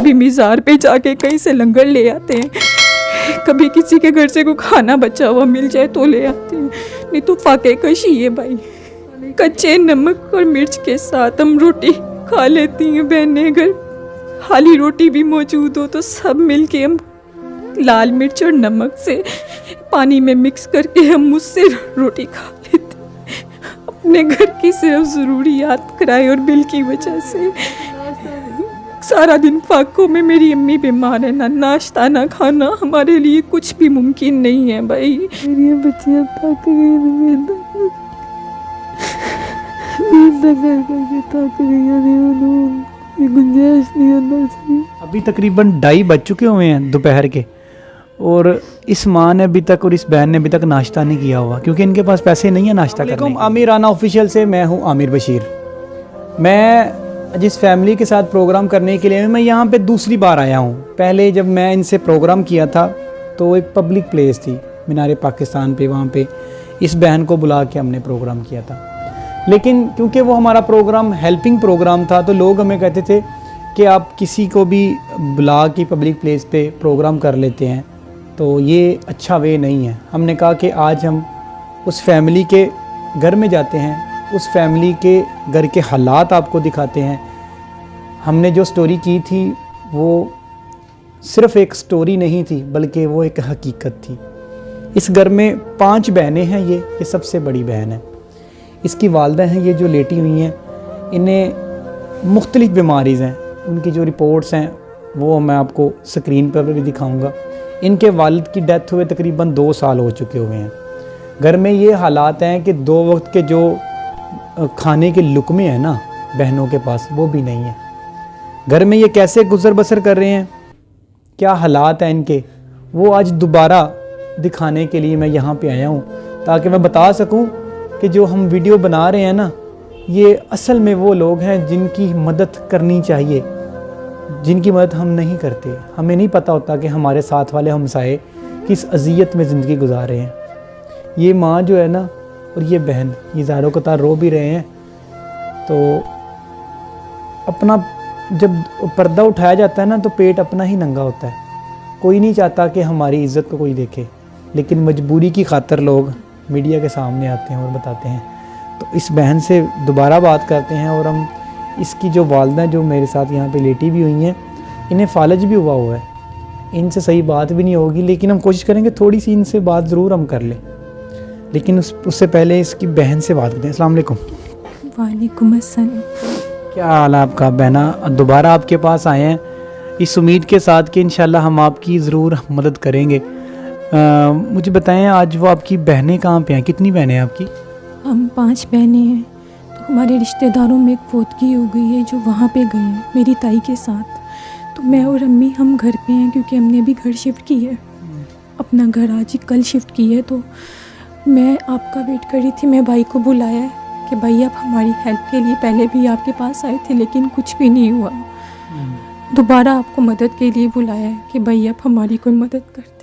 कभी मीज़ार पे जाके कहीं से लंगर ले आते हैं, कभी किसी के घर से कोई खाना बचा हुआ मिल जाए तो ले आते हैं, नहीं तो फाके कशी है भाई। कच्चे नमक और मिर्च के साथ हम रोटी खा लेती हैं बहनें। अगर खाली रोटी भी मौजूद हो तो सब मिलके हम लाल मिर्च और नमक से पानी में मिक्स करके हम उससे रोटी खा लेते हैं। अपने घर की सिर्फ ज़रूरियात किराए और बिल की वजह से सारा दिन फाकों में मेरी अम्मी बीमार है, ना नाश्ता ना खाना, हमारे लिए कुछ भी मुमकिन नहीं है भाई। मेरी बच्चियां थक गई, थक गई, गुंजाइश नहीं होना चाहिए। अभी तकरीबन 2:30 बज चुके हुए हैं दोपहर के, और इस माँ ने अभी तक और इस बहन ने अभी तक नाश्ता नहीं किया हुआ, क्योंकि इनके पास पैसे नहीं है नाश्ता करने के। आमिर राना ऑफिशियल से मैं हूँ आमिर बशीर। मैं जिस फैमिली के साथ प्रोग्राम करने के लिए मैं यहाँ पे दूसरी बार आया हूँ। पहले जब मैं इनसे प्रोग्राम किया था तो एक पब्लिक प्लेस थी मीनारे पाकिस्तान पे, वहाँ पे इस बहन को बुला के हमने प्रोग्राम किया था। लेकिन क्योंकि वो हमारा प्रोग्राम हेल्पिंग प्रोग्राम था तो लोग हमें कहते थे कि आप किसी को भी बुला के पब्लिक प्लेस पे प्रोग्राम कर लेते हैं, तो ये अच्छा वे नहीं है। हमने कहा कि आज हम उस फैमिली के घर में जाते हैं, उस फैमिली के घर के हालात आपको दिखाते हैं। हमने जो स्टोरी की थी वो सिर्फ़ एक स्टोरी नहीं थी, बल्कि वो एक हकीकत थी। इस घर में 5 बहनें हैं, ये सबसे बड़ी बहन है। इसकी वालदा हैं ये जो लेटी हुई हैं, इन्हें मुख्तलिफ़ बीमारीज़ हैं। उनकी जो रिपोर्ट्स हैं वो मैं आपको स्क्रीन पर भी दिखाऊंगा। इनके वालिद की डेथ हुए तकरीबन 2 साल हो चुके हुए हैं। घर में ये हालात हैं कि 2 वक्त के जो खाने के लुकमे हैं ना बहनों के पास, वो भी नहीं है। घर में ये कैसे गुजर बसर कर रहे हैं, क्या हालात हैं इनके, वो आज दोबारा दिखाने के लिए मैं यहाँ पे आया हूँ, ताकि मैं बता सकूँ कि जो हम वीडियो बना रहे हैं ना, ये असल में वो लोग हैं जिनकी मदद करनी चाहिए, जिनकी मदद हम नहीं करते। हमें नहीं पता होता कि हमारे साथ वाले हमसाए किस अज़ियत में ज़िंदगी गुजार रहे हैं। ये माँ जो है ना और ये बहन, ये ज़ारो कतार रो भी रहे हैं। तो अपना जब पर्दा उठाया जाता है ना तो पेट अपना ही नंगा होता है। कोई नहीं चाहता कि हमारी इज़्ज़त को कोई देखे, लेकिन मजबूरी की खातर लोग मीडिया के सामने आते हैं और बताते हैं। तो इस बहन से दोबारा बात करते हैं, और हम इसकी जो वालदा जो मेरे साथ यहाँ पे लेटी भी हुई हैं, इन्हें फालज भी हुआ है। इनसे सही बात भी नहीं होगी, लेकिन हम कोशिश करेंगे थोड़ी सी इनसे बात ज़रूर हम कर लें। लेकिन उससे पहले इसकी बहन से बात करते हैं। अस्सलाम वालेकुम। वालेकुम अस्सलाम। क्या हाल है आपका बहना? दोबारा आपके पास आए हैं इस उम्मीद के साथ कि इंशाल्लाह हम आपकी ज़रूर मदद करेंगे। मुझे बताएं, आज वो आपकी बहनें कहाँ पे हैं? कितनी बहनें हैं आपकी? हम 5 बहनें हैं। तो हमारे रिश्तेदारों में एक फौतगी हो गई है जो वहाँ पे गए हैं मेरी ताई के साथ। तो मैं और अम्मी हम घर पे हैं, क्योंकि हमने अभी घर शिफ्ट की है, अपना घर आज ही कल शिफ्ट की है। तो मैं आपका वेट कर रही थी। मैं भाई को बुलाया है कि भाई आप हमारी हेल्प के लिए पहले भी आपके पास आए थे, लेकिन कुछ भी नहीं हुआ। दोबारा आपको मदद के लिए बुलाया है कि भाई आप हमारी कोई मदद करते।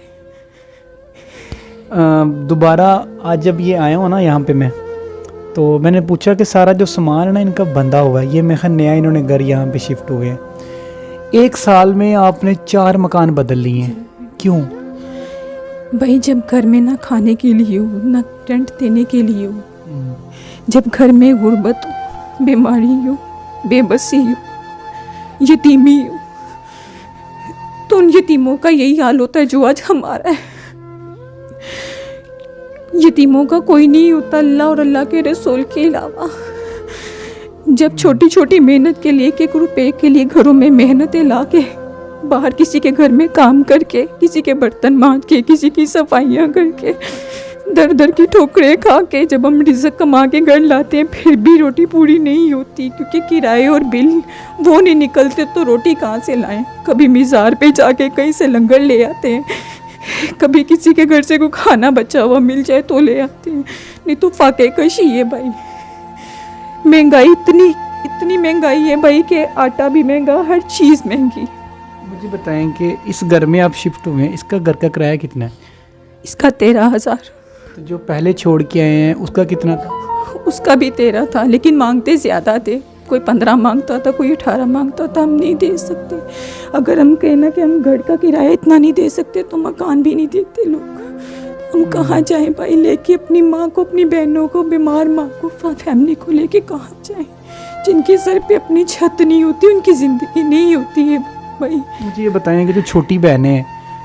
दोबारा आज जब ये आया हो ना यहाँ पे मैं, तो मैंने पूछा कि सारा जो सामान है ना इनका बंधा हुआ है। ये मैं नया इन्होंने घर यहाँ पे शिफ्ट हुए हैं। 1 साल में आपने 4 मकान बदल लिए हैं, क्यों? भाई जब घर में ना खाने के लिए हो, ना रेंट देने के लिए हो, जब घर में गुर्बत हो, बीमारी हो, बेबसी हो, यतीमी हो, तो उन यतीमों का यही हाल होता है जो आज हमारा है। यतीमों का कोई नहीं होता अल्लाह और अल्लाह के रसूल के अलावा। जब छोटी छोटी मेहनत के लिए 1-1 रुपए के लिए घरों में मेहनतें ला के बाहर किसी के घर में काम करके, किसी के बर्तन मांज के, किसी की सफाइयाँ करके, दर दर की ठोकरें खा के जब हम रिज़्क कमा के घर लाते हैं, फिर भी रोटी पूरी नहीं होती, क्योंकि किराए और बिल वो नहीं निकलते, तो रोटी कहाँ से लाएं? कभी मीज़ार पे जाके कहीं से लंगर ले आते हैं, कभी किसी के घर से कोई खाना बचा हुआ मिल जाए तो ले आते हैं, नहीं तो फाके कशी है भाई। महंगाई इतनी महंगाई है भाई कि आटा भी महंगा, हर चीज़ महंगी। मुझे बताएं कि इस घर में आप शिफ्ट हुए हैं, इसका घर का किराया कितना है? इसका 13,000। तो जो पहले छोड़ के आए हैं उसका कितना था? उसका भी 13 था, लेकिन मांगते ज़्यादा थे। कोई 15 मांगता था, कोई 18 मांगता था। हम नहीं दे सकते। अगर हम कहना कि हम घर का किराया इतना नहीं दे सकते तो मकान भी नहीं देते लोग। हम कहाँ जाएं भाई लेके अपनी माँ को, अपनी बहनों को, बीमार माँ को, फैमिली को लेके कहाँ जाएं? जिनके सर पे अपनी छत नहीं होती, उनकी ज़िंदगी नहीं होती है भाई। मुझे ये बताएं कि जो छोटी बहनें हैं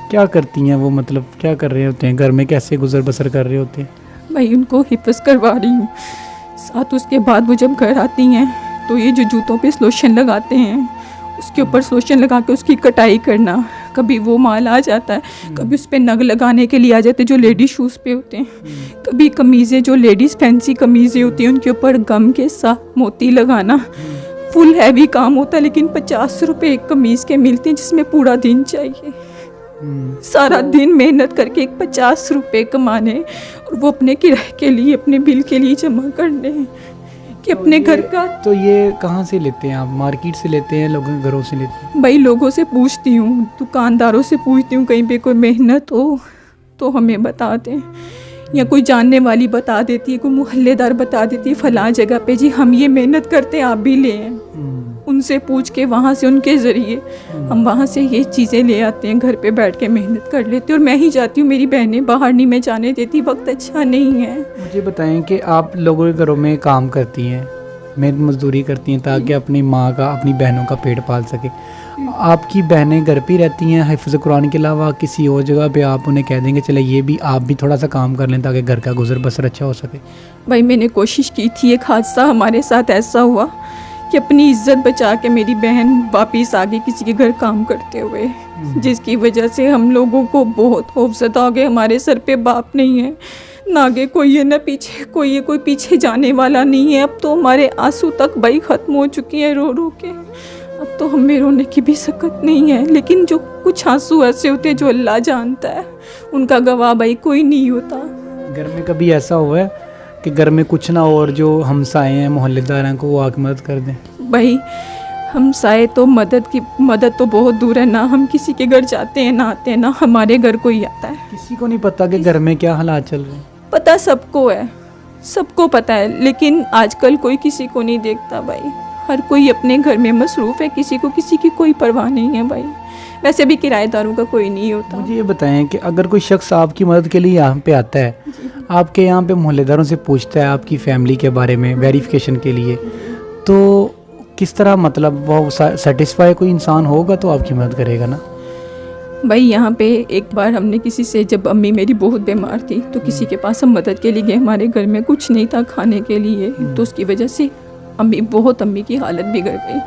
क्या करती हैं वो, मतलब क्या कर रहे होते हैं घर में, कैसे गुजर बसर कर रहे होते हैं? भाई उनको हिफ्ज़ करवा रही हूँ साथ। उसके बाद वो जब घर आती हैं तो ये जो जूतों पे लोशन लगाते हैं उसके ऊपर लोशन लगा के उसकी कटाई करना। कभी वो माल आ जाता है, कभी उस पर नग लगाने के लिए आ जाते हैं जो लेडीज़ शूज़ पे होते हैं। कभी कमीज़ें, जो लेडीज़ फैंसी कमीज़ें होती हैं उनके ऊपर गम के साथ मोती लगाना। फुल हैवी काम होता है, लेकिन 50 रुपये एक कमीज़ के मिलते हैं जिसमें पूरा दिन चाहिए। सारा दिन मेहनत करके एक 50 रुपये कमाने और वो अपने किराए के लिए, अपने बिल के लिए जमा करने कि अपने घर का। तो ये कहाँ से लेते हैं आप? मार्केट से लेते हैं, लोगों के घरों से लेते हैं? भाई लोगों से पूछती हूँ, दुकानदारों से पूछती हूँ, कहीं पे कोई मेहनत हो तो हमें बता दें, या कोई जानने वाली बता देती है, कोई मोहल्लेदार बता देती है फलां जगह पे जी हम ये मेहनत करते हैं आप भी लें। उनसे पूछ के वहाँ से, उनके ज़रिए हम वहाँ से ये चीज़ें ले आते हैं, घर पे बैठ के मेहनत कर लेते हैं। और मैं ही जाती हूँ, मेरी बहनें बाहर नहीं मैं जाने देती, वक्त अच्छा नहीं है। मुझे बताएं कि आप लोगों के घरों में काम करती हैं, मेहनत मजदूरी करती हैं ताकि अपनी माँ का, अपनी बहनों का पेट पाल सके। आपकी बहनें घर पे रहती हैं हिफ्ज़ कुरान के अलावा किसी और जगह पे आप उन्हें कह देंगे चले ये भी आप भी थोड़ा सा काम कर लें ताकि घर का गुजर बसर अच्छा हो सके? भाई मैंने कोशिश की थी, एक हादसा हमारे साथ ऐसा हुआ कि अपनी इज्जत बचा के मेरी बहन वापस आ गई किसी के घर काम करते हुए, जिसकी वजह से हम लोगों को बहुत खौफज़दा हो गए। हमारे सर पे बाप नहीं है, ना आगे कोई है ना पीछे कोई है, कोई पीछे जाने वाला नहीं है। अब तो हमारे आंसू तक भाई ख़त्म हो चुकी हैं रो रो के। अब तो हमें रोने की भी सकत नहीं है, लेकिन जो कुछ आंसू ऐसे होते हैं जो अल्लाह जानता है, उनका गवाह भाई कोई नहीं होता। घर में कभी ऐसा हुआ है कि घर में कुछ ना और जो हमसाए हैं, मोहल्लेदार हैं को वो आके मदद कर दें? भाई हमसाए तो मदद तो बहुत दूर है, ना हम किसी के घर जाते हैं, ना आते हैं, ना हमारे घर कोई आता है। किसी को नहीं पता कि घर में क्या हालात चल रहे हैं? पता सबको है, सबको पता है, लेकिन आजकल कोई किसी को नहीं देखता भाई। हर कोई अपने घर में मसरूफ़ है, किसी को किसी की कोई परवाह नहीं है भाई। वैसे भी किराएदारों का कोई नहीं होता। मुझे ये बताएं कि अगर कोई शख्स आपकी मदद के लिए यहाँ पे आता है, आपके यहाँ पे मोहल्लेदारों से पूछता है आपकी फ़ैमिली के बारे में वेरिफिकेशन के लिए, तो किस तरह, मतलब वो सेटिस्फाई कोई इंसान होगा तो आपकी मदद करेगा ना? भाई यहाँ पे एक बार हमने किसी से, जब अम्मी मेरी बहुत बीमार थी तो किसी के पास हम मदद के लिए गए, हमारे घर में कुछ नहीं था खाने के लिए, तो उसकी वजह से अम्मी की हालत बिगड़ गई।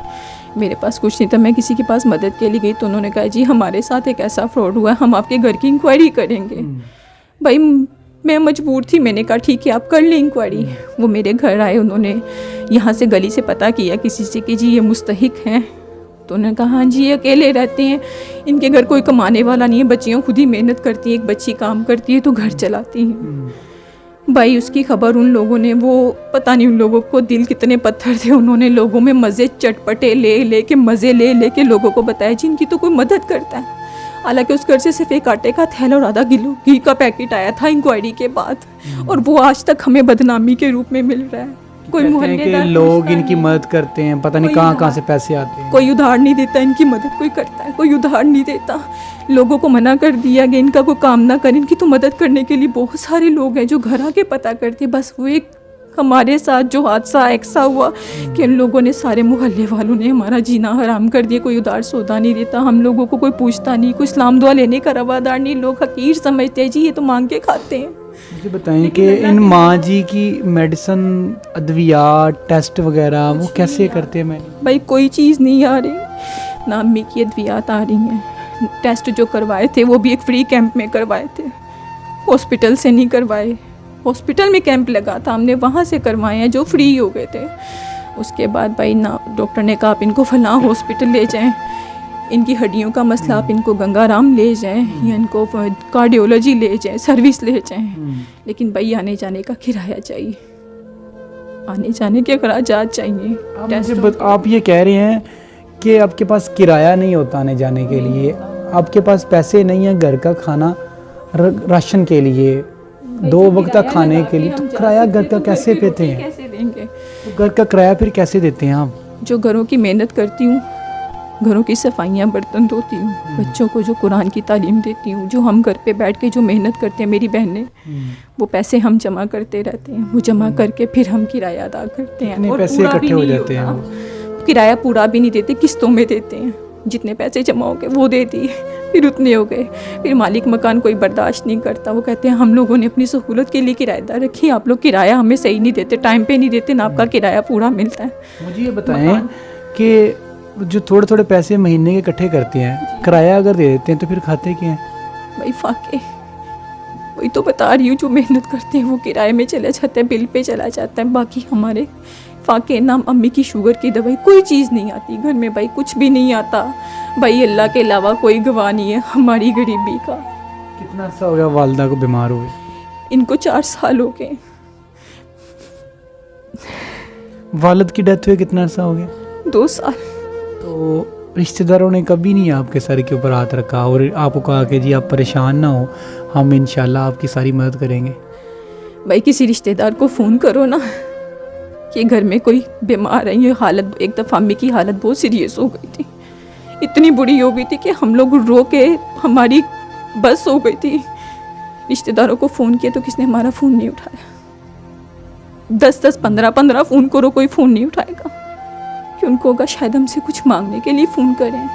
मेरे पास कुछ नहीं था, मैं किसी के पास मदद के लिए गई तो उन्होंने कहा जी हमारे साथ एक ऐसा फ्रॉड हुआ है, हम आपके घर की इंक्वायरी करेंगे। भाई मैं मजबूर थी, मैंने कहा ठीक है आप कर लें इंक्वायरी। वो मेरे घर आए, उन्होंने यहाँ से गली से पता किया किसी से कि जी ये मुस्तहिक हैं, तो उन्होंने कहा हाँ जी ये अकेले रहते हैं, इनके घर कोई कमाने वाला नहीं है, बच्चियाँ खुद ही मेहनत करती हैं, एक बच्ची काम करती है तो घर चलाती हैं। भाई उसकी खबर उन लोगों ने, वो पता नहीं उन लोगों को दिल कितने पत्थर थे, उन्होंने लोगों में मज़े चटपटे ले के मज़े ले के लोगों को बताया जी इनकी तो कोई मदद करता है। हालांकि उस घर से सिर्फ एक आटे का थैला और आधा किलो घी का पैकेट आया था इंक्वायरी के बाद, और वो आज तक हमें बदनामी के रूप में मिल रहा है। कोई मोहल्लेदार लोग इनकी मदद करते हैं, पता नहीं कहाँ से पैसे आते हैं, कोई उधार नहीं देता, इनकी मदद कोई करता है, कोई उधार नहीं देता। लोगों को मना कर दिया गया इनका कोई काम ना करें, इनकी तो मदद करने के लिए बहुत सारे लोग हैं जो घर आके पता करते। बस वो एक हमारे साथ जो हादसा ऐसा हुआ कि उन लोगों ने, सारे मोहल्ले वालों ने हमारा जीना हराम कर दिया। कोई उधार सौदा नहीं देता, हम लोगों को कोई पूछता नहीं, कोई इस्लाम दुआ लेने का रवादार नहीं, लोग हकीर समझते हैं जी ये तो मांग के खाते हैं। मुझे बताएं कि इन माँ जी की मेडिसिन, अद्वियात, टेस्ट वगैरह वो कैसे करते हैं? मैंने भाई कोई चीज़ नहीं आ रही, ना अम्मी की अद्वियात आ रही हैं। टेस्ट जो करवाए थे वो भी एक फ्री कैंप में करवाए थे, हॉस्पिटल से नहीं करवाए। हॉस्पिटल में कैंप लगा था, हमने वहाँ से करवाए हैं जो फ्री हो गए थे। उसके बाद भाई ना डॉक्टर ने कहा आप इनको फलां हॉस्पिटल ले जाएं, इनकी हड्डियों का मसला आप इनको गंगाराम ले जाएं, या इनको कार्डियोलॉजी ले जाएं, सर्विस ले जाएं। लेकिन भाई आने जाने का किराया चाहिए, आने जाने के खर्चात चाहिए। आप ये कह रहे हैं कि आपके पास किराया नहीं होता आने जाने के लिए, आपके पास पैसे नहीं है घर का खाना, राशन के लिए, 2 वक्त का खाने के लिए, तो किराया घर का कैसे देते हैं? कैसे देंगे? तो घर का किराया फिर कैसे देते हैं आप? जो घरों की मेहनत करती हूँ, घरों की सफाइयाँ, बर्तन धोती हूँ, बच्चों को जो कुरान की तालीम देती हूँ, जो हम घर पे बैठ के जो मेहनत करते हैं मेरी बहनें, वो पैसे हम जमा करते रहते हैं, वो जमा करके फिर हम किराया अदा करते हैं। कितने और पैसे पूरा भी इकट्ठे हो नहीं जाते हैं होता। किराया पूरा भी नहीं देते, किस्तों में देते हैं। जितने पैसे जमा हो गए वो दे दिए, फिर उतने हो गए। फिर मालिक मकान कोई बर्दाश्त नहीं करता, वो कहते हैं हम लोगों ने अपनी सहूलत के लिए किराएदार रखी, आप लोग किराया हमें सही नहीं देते, टाइम पे नहीं देते ना, आपका किराया पूरा मिलता है। मुझे ये बताएं कि जो थोड़े थोड़े पैसे महीने के इकट्ठे करते हैं, किराया अगर दे देते हैं तो फिर खाते क्या हैं? भाई फाके, वही तो बता रही हूँ, जो मेहनत करते हैं वो किराए में चले जाते हैं, बिल पे चला जाता है। बाकी हमारे फाके नाम अम्मी की शुगर की दवाई, कोई चीज़ नहीं आती घर में भाई, कुछ भी नहीं आता भाई, अल्लाह के अलावा कोई गवाह नहीं है हमारी गरीबी का। कितना अर्सा हो गया वालदा को बीमार हुए? इनको 4 साल हो गए। वालिद की डेथ हुए कितना अर्सा हो गया? 2 साल। तो रिश्तेदारों ने कभी नहीं आपके सर के ऊपर हाथ रखा और आपको कहा कि जी आप परेशान ना हो, हम इंशाल्लाह आपकी सारी मदद करेंगे? भाई किसी रिश्तेदार को फ़ोन करो ना कि घर में कोई बीमार है, ये हालत, एक दफ़ा अम्मी की हालत बहुत सीरियस हो गई थी, इतनी बुरी हो गई थी कि हम लोग रो के हमारी बस हो गई थी। रिश्तेदारों को फ़ोन किया तो किसने हमारा फ़ोन नहीं उठाया। 10-10, 15-15 फ़ोन करो, कोई फ़ोन नहीं उठाएगा कि उनको होगा शायद हमसे कुछ मांगने के लिए फ़ोन करें,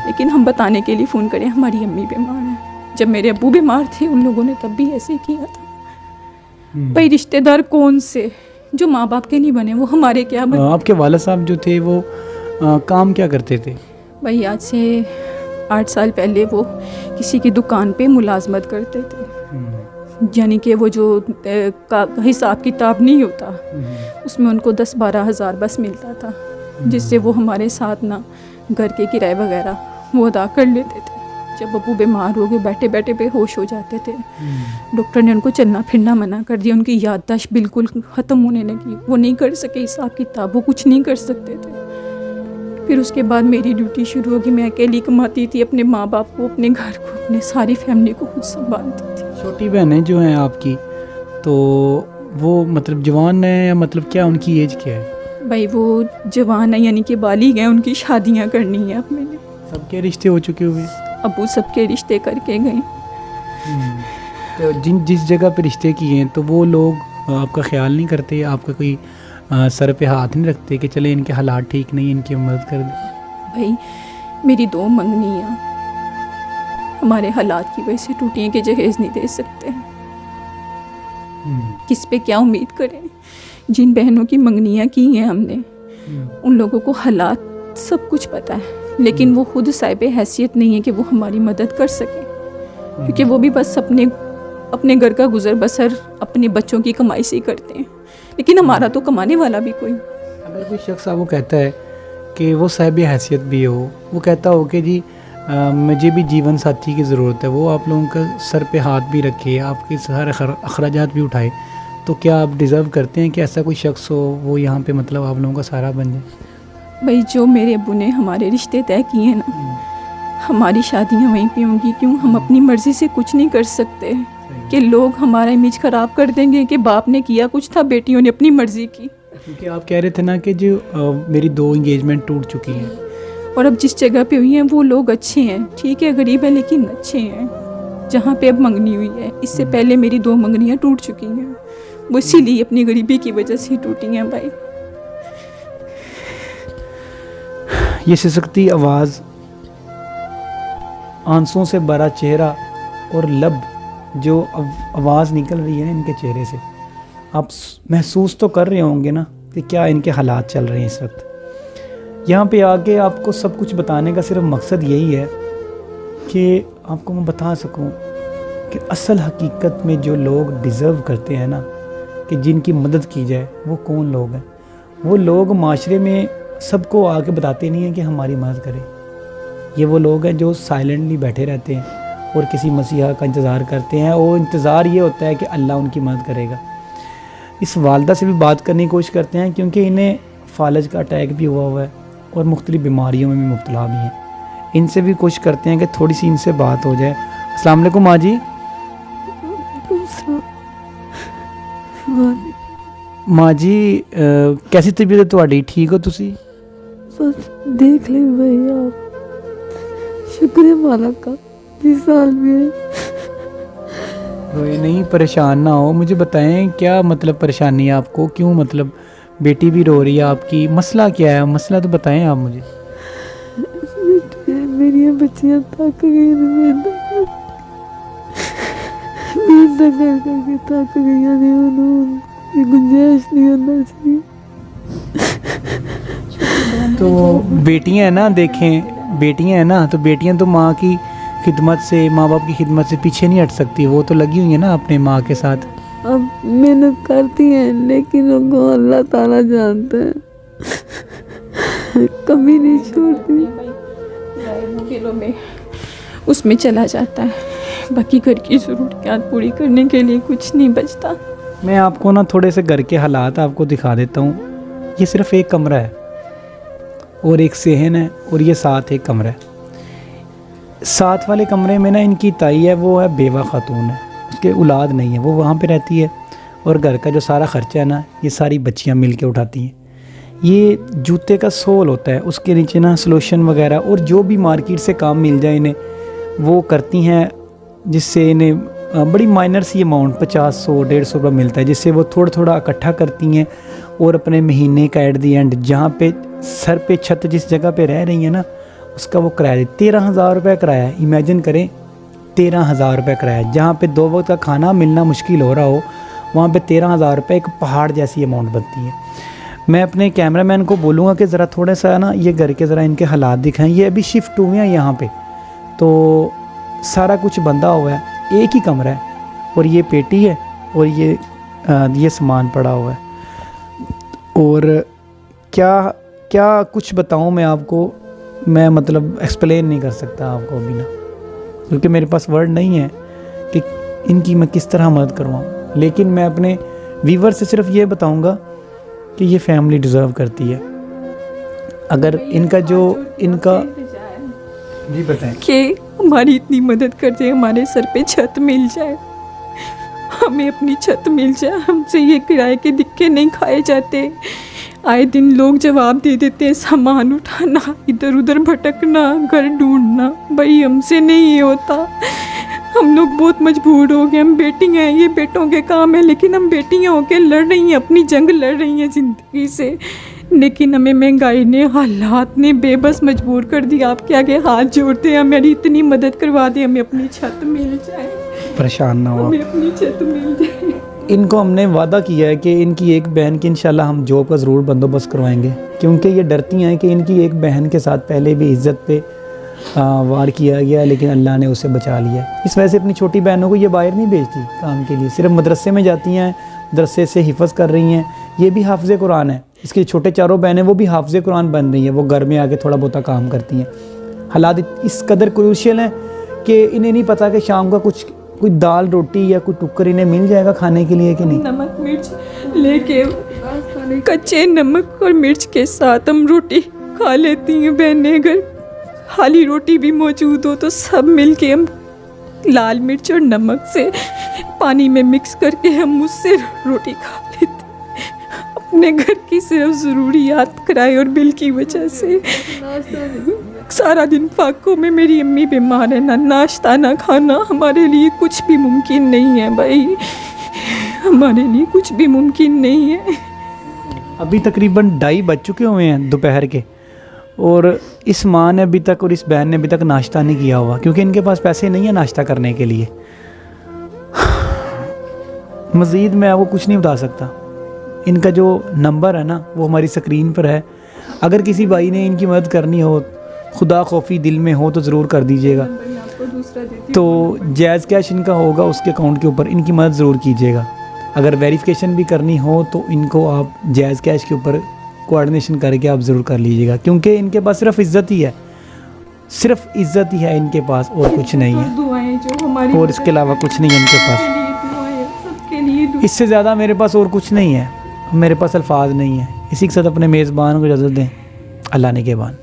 लेकिन हम बताने के लिए फ़ोन करें हमारी अम्मी बीमार है। जब मेरे अब्बू बीमार थे उन लोगों ने तब भी ऐसे किया था। भाई रिश्तेदार कौन से, जो माँ बाप के नहीं बने वो हमारे क्या बने। आपके वालिद साहब जो थे वो काम क्या करते थे? भाई आज से 8 साल पहले वो किसी की दुकान पे मुलाजमत करते थे, यानी कि वो जो हिसाब किताब नहीं होता उसमें उनको 10-12 हज़ार बस मिलता था, जिससे वो हमारे साथ ना घर के किराए वगैरह वो अदा कर लेते थे। जब अबू बीमार हो गए, बैठे बैठे बेहोश हो जाते थे, डॉक्टर ने उनको चलना फिरना मना कर दिया, उनकी याददाश्त बिल्कुल ख़त्म होने लगी, वो नहीं कर सके हिसाब किताब, वो कुछ नहीं कर सकते थे। फिर उसके बाद मेरी ड्यूटी शुरू होगी, मैं अकेली कमाती थी, अपने माँ बाप को, अपने घर को, अपने सारी फैमिली को खुद संभालती थी। छोटी बहनें जो हैं आपकी, तो वो मतलब जवान है या मतलब क्या उनकी एज क्या है? भाई वो जवान है, यानी कि बालिग हैं, उनकी शादियाँ करनी है अब मैंने। सबके रिश्ते हो चुके हुए? अबू सबके रिश्ते करके गए। तो जिस जगह पे रिश्ते किए हैं तो वो लोग आपका ख्याल नहीं करते, आपका कोई सर पे हाथ नहीं रखते कि चले इनके हालात ठीक नहीं, इनकी मदद कर दें? भाई मेरी 2 मंगनियाँ हमारे हालात की वजह से टूटी हैं कि जहेज नहीं दे सकते, किस पे क्या उम्मीद करें। जिन बहनों की मंगनियाँ की हैं हमने, उन लोगों को हालात सब कुछ पता है, लेकिन वो खुद साहिब हैसियत नहीं है कि वो हमारी मदद कर सके, क्योंकि वो भी बस अपने घर का गुजर बसर अपने बच्चों की कमाई से ही करते हैं, लेकिन हमारा तो कमाने वाला भी कोई। अगर कोई शख्स आपको कहता है कि वो साहिब हैसियत भी हो, वो कहता हो कि जी मुझे भी जीवन साथी की ज़रूरत है, वो आप लोगों का सर पे हाथ भी रखे, आपके सारे अखराजात भी उठाए, तो क्या आप डिज़र्व करते हैं कि ऐसा कोई शख्स हो वो यहाँ पे मतलब आप लोगों का सहारा बन जाए? भाई जो मेरे अब्बू ने हमारे रिश्ते तय किए ना, हमारी शादियाँ वहीं पे होंगी। क्यों? हम अपनी मर्ज़ी से कुछ नहीं कर सकते कि लोग हमारा इमेज ख़राब कर देंगे कि बाप ने किया कुछ था, बेटियों ने अपनी मर्ज़ी की। क्योंकि आप कह रहे थे ना कि जो मेरी 2 इंगेजमेंट टूट चुकी हैं, और अब जिस जगह पे हुई हैं वो लोग अच्छे हैं, ठीक है गरीब है लेकिन अच्छे हैं, जहाँ पे अब मंगनी हुई है। इससे पहले मेरी 2 मंगनियाँ टूट चुकी हैं, वो इसीलिए अपनी गरीबी की वजह से टूटी हैं। भाई ये सिसकती आवाज़, आंसुओं से भरा चेहरा और लब, जो आवाज़ निकल रही है ना इनके चेहरे से, आप महसूस तो कर रहे होंगे ना कि क्या इनके हालात चल रहे हैं इस वक्त। यहाँ पे आके आपको सब कुछ बताने का सिर्फ मकसद यही है कि आपको मैं बता सकूं कि असल हकीकत में जो लोग डिज़र्व करते हैं ना कि जिनकी मदद की जाए, वो कौन लोग हैं। वो लोग माशरे में सबको आके बताते नहीं हैं कि हमारी मदद करें। ये वो लोग हैं जो साइलेंटली बैठे रहते हैं और किसी मसीहा का इंतज़ार करते हैं, और इंतज़ार ये होता है कि अल्लाह उनकी मदद करेगा। इस वालदा से भी बात करने की कोशिश करते हैं क्योंकि इन्हें फालज का अटैक भी हुआ है और मुख्तलिफ बीमारियों में भी मुब्तला भी हैं। इनसे भी कोशिश करते हैं कि थोड़ी सी इनसे बात हो जाए। अस्सलाम वालेकुम माँ जी। माँ जी कैसी तबीयत है ਤੁਹਾਡੀ? ठीक हो तुसी? बस देख ले भाई आप, शुक्र है मालिक का 20 साल में। रोए नहीं, परेशान ना हो, मुझे बताएं क्या मतलब परेशानी है आपको, क्यों मतलब बेटी भी रो रही है आपकी, मसला क्या है, मसला तो बताएं आप मुझे। मेरी बच्चियां थक गई, मेहनत कर करके थक गई ने, उन्होंने गुंजाइश नहीं होना चाहिए। तो बेटियां हैं ना, देखें बेटियां हैं ना, तो बेटियां तो माँ की खिदमत से, माँ बाप की खिदमत से पीछे नहीं हट सकती, वो तो लगी हुई है ना अपने माँ के साथ। अब मेहनत करती हैं लेकिन उनको अल्लाह ताला जानते हैं, कभी नहीं छोड़ती। खेलों में उसमें चला जाता है, बाकी घर की ज़रूरियात पूरी करने के लिए कुछ नहीं बचता। मैं आपको ना थोड़े से घर के हालात आपको दिखा देता हूँ। ये सिर्फ एक कमरा है और एक सेहन है और ये साथ एक कमरा है। साथ वाले कमरे में ना इनकी ताई है, वो है बेवा खातून है, उसके औलाद नहीं है, वो वहाँ पे रहती है और घर का जो सारा ख़र्चा है ना ये सारी बच्चियाँ मिल के उठाती हैं। ये जूते का सोल होता है, उसके नीचे ना सलोशन वगैरह और जो भी मार्केट से काम मिल जाए इन्हें वो करती हैं, जिससे इन्हें बड़ी माइनर सी अमाउंट 50-100-150 रुपये मिलता है, जिससे वो थोड़ा थोड़ा इकट्ठा करती हैं और अपने महीने का एट दी एंड जहाँ पे सर पे छत जिस जगह पे रह रही है ना उसका वो किराया 13,000 रुपये किराया है। इमेजिन करें 13,000 रुपये किराया, जहाँ पे 2 वक्त का खाना मिलना मुश्किल हो रहा हो वहाँ पे 13,000 रुपये एक पहाड़ जैसी अमाउंट बनती है। मैं अपने कैमरामैन को बोलूँगा कि ज़रा थोड़ा सा ना ये घर के ज़रा इनके हालात दिखाएं। ये अभी शिफ्ट हुए हैं यहाँ पे, तो सारा कुछ बंधा हुआ है, एक ही कमरा है और ये पेटी है और ये सामान पड़ा हुआ है। और क्या क्या कुछ बताऊँ मैं आपको, मैं मतलब एक्सप्लेन नहीं कर सकता आपको अभी ना, क्योंकि मेरे पास वर्ड नहीं है कि इनकी मैं किस तरह मदद करवाऊँ। लेकिन मैं अपने व्यूवर से सिर्फ ये बताऊँगा कि ये फैमिली डिज़र्व करती है। अगर इनका जी बताएं कि हमारी इतनी मदद कर दे, हमारे सर पे छत मिल जाए, हमें अपनी छत मिल जाए, हमसे ये किराए के दिक्के नहीं खाए जाते। आए दिन लोग जवाब दे देते हैं, सामान उठाना, इधर उधर भटकना, घर ढूंढना, भाई हमसे नहीं ये होता। हम लोग बहुत मजबूर हो गए, हम बेटियाँ हैं, ये बेटों के काम है, लेकिन हम बेटियाँ होकर लड़ रही हैं, अपनी जंग लड़ रही हैं ज़िंदगी से। लेकिन हमें महंगाई ने, हालात ने बेबस मजबूर कर दिया। आपके आगे हाथ जोड़ते हैं, हमारी इतनी मदद करवा दें, हमें अपनी छत मिल जाए, परेशान ना हो, हमें अपनी छत मिल जाए। इनको हमने वादा किया है कि इनकी एक बहन की इंशाल्लाह हम जॉब का ज़रूर बंदोबस्त करवाएंगे, क्योंकि ये डरती हैं कि इनकी एक बहन के साथ पहले भी इज़्ज़त पे वार किया गया, लेकिन अल्लाह ने उसे बचा लिया। इस वजह से अपनी छोटी बहनों को ये बाहर नहीं भेजती काम के लिए, सिर्फ मदरसे में जाती हैं, मदरसे से हिफ़्ज़ कर रही हैं। ये भी हाफ़िज़ कुरान है, इसके छोटे चारों बहनें वो भी हाफ़िज़ कुरान बन रही हैं, वो घर में आके थोड़ा बहुत काम करती हैं। हालात इस कदर क्रूशियल हैं कि इन्हें नहीं पता कि शाम का कोई दाल रोटी या कोई टुक्कर इन्हें मिल जाएगा खाने के लिए कि नहीं। नमक मिर्च लेके, कच्चे नमक और मिर्च के साथ हम रोटी खा लेती हैं बहनें। अगर खाली रोटी भी मौजूद हो तो सब मिलके हम लाल मिर्च और नमक से पानी में मिक्स करके हम उससे रोटी खा लेते हैं। अपने घर की सिर्फ ज़रूरियात किराए और बिल की वजह से सारा दिन फाकों में। मेरी अम्मी बीमार है, ना नाश्ता ना खाना, हमारे लिए कुछ भी मुमकिन नहीं है भाई, हमारे लिए कुछ भी मुमकिन नहीं है। अभी तकरीबन 2:30 बज चुके हुए हैं दोपहर के, और इस माँ ने अभी तक और इस बहन ने अभी तक नाश्ता नहीं किया हुआ, क्योंकि इनके पास पैसे नहीं है नाश्ता करने के लिए। मज़ीद मैं आपको कुछ नहीं बता सकता। इनका जो नंबर है ना वो हमारी स्क्रीन पर है। अगर किसी भाई ने इनकी मदद करनी हो, खुदा खौफी दिल में हो, तो ज़रूर कर दीजिएगा। तो जायज़ कैश इनका होगा, उसके अकाउंट के ऊपर इनकी मदद ज़रूर कीजिएगा। अगर वेरिफिकेशन भी करनी हो तो इनको आप जायज़ कैश के ऊपर कोऑर्डिनेशन करके आप ज़रूर कर लीजिएगा, क्योंकि इनके पास सिर्फ इज़्ज़त ही है, सिर्फ इज़्ज़त ही है इनके पास, और कुछ नहीं है, और इसके अलावा कुछ नहीं है इनके पास। इससे ज़्यादा मेरे पास और कुछ नहीं है, मेरे पास अल्फाज नहीं है। इसी के साथ अपने मेज़बान को इजाज़त दें। अल्लाह ने के बान।